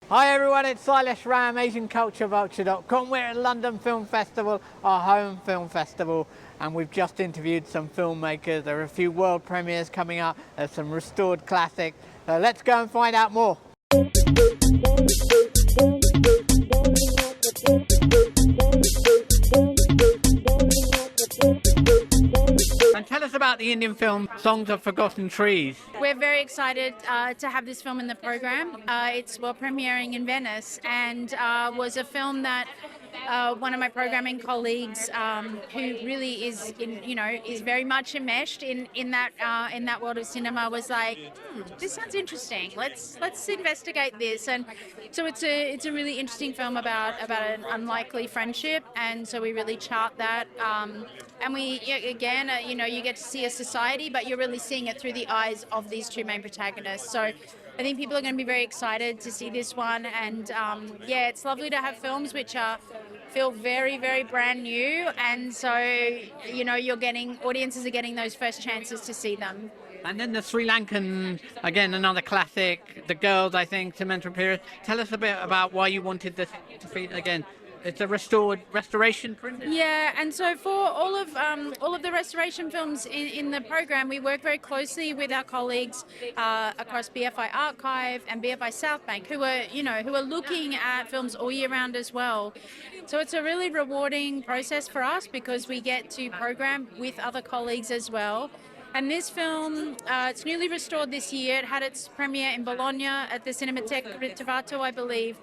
Hi everyone, it's Silas Ram, AsianCultureVulture.com. We're at London Film Festival, our home film festival, and we've just interviewed some filmmakers. There are a few world premieres coming up, there's some restored classics. So let's go and find out more. And tell us about the Indian film Songs of Forgotten Trees. We're very excited to have this film in the program. It's world premiering in Venice, and was a film that one of my programming colleagues, who really is, is very much enmeshed in that world of cinema, was like, this sounds interesting. Let's investigate this. And so it's a really interesting film about an unlikely friendship, and so we really chart that. And we, again, you get to see a society, but you're really seeing it through the eyes of these two main protagonists. So I think people are going to be very excited to see this one. And it's lovely to have films which feel very, very brand new. And so, audiences are getting those first chances to see them. And then the Sri Lankan, again, another classic, The Girls, I think, Sumitra Peries. Tell us a bit about why you wanted this to be, again, it's a restoration print. Yeah, and so for all of the restoration films in the program, we work very closely with our colleagues across BFI Archive and BFI South Bank, who are looking at films all year round as well. So it's a really rewarding process for us because we get to program with other colleagues as well. And this film, it's newly restored this year. It had its premiere in Bologna at the Cinemateca Ritrovato, I believe.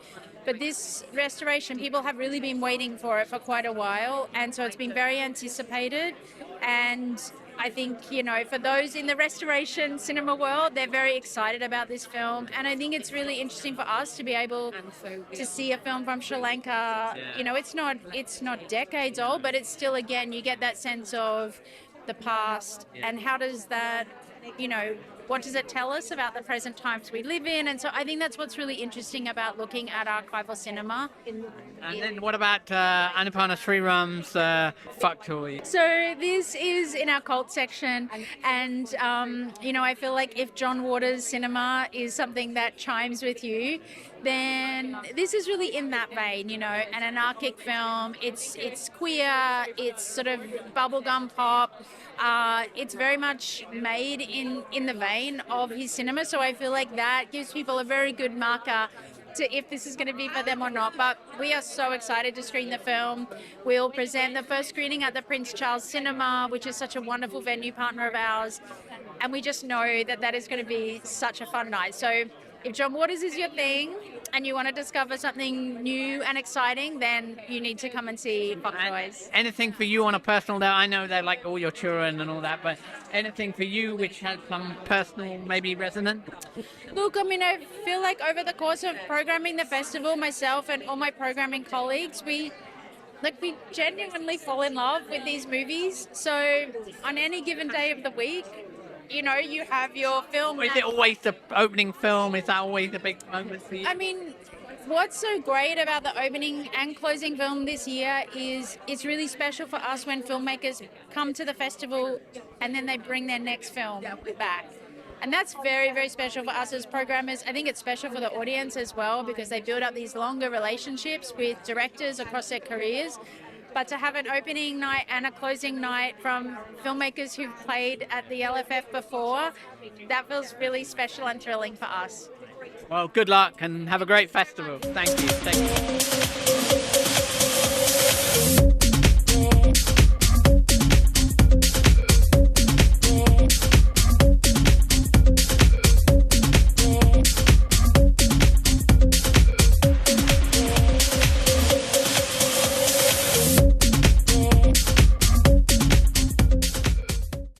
But this restoration, people have really been waiting for it for quite a while. And so it's been very anticipated. And I think, for those in the restoration cinema world, they're very excited about this film. And I think it's really interesting for us to be able to see a film from Sri Lanka. It's not decades old, but it's still, again, you get that sense of the past and how does that, what does it tell us about the present times we live in? And so I think that's what's really interesting about looking at archival cinema. And then what about Annapurna Sriram's ktoys? So this is in our cult section, and I feel like if John Waters' cinema is something that chimes with you, then this is really in that vein, an anarchic film. It's queer, it's sort of bubblegum pop. It's very much made in the vein of his cinema, so I feel like that gives people a very good marker to if this is going to be for them or not. But we are so excited to screen the film. We'll present the first screening at the Prince Charles Cinema, which is such a wonderful venue partner of ours, and we just know that is going to be such a fun night. So if John Waters is your thing and you want to discover something new and exciting, then you need to come and see ktoys. Anything for you on a personal level? I know they're like all your children and all that, but anything for you which has some personal, maybe resonant? Look, I feel like over the course of programming the festival, myself and all my programming colleagues, we genuinely fall in love with these movies. So on any given day of the week, you have your film. Is it always the opening film? Is that always the big moment for you? What's so great about the opening and closing film this year is it's really special for us when filmmakers come to the festival and then they bring their next film back. And that's very, very special for us as programmers. I think it's special for the audience as well because they build up these longer relationships with directors across their careers. But to have an opening night and a closing night from filmmakers who've played at the LFF before, that feels really special and thrilling for us. Well, good luck and have a great festival. Thank you.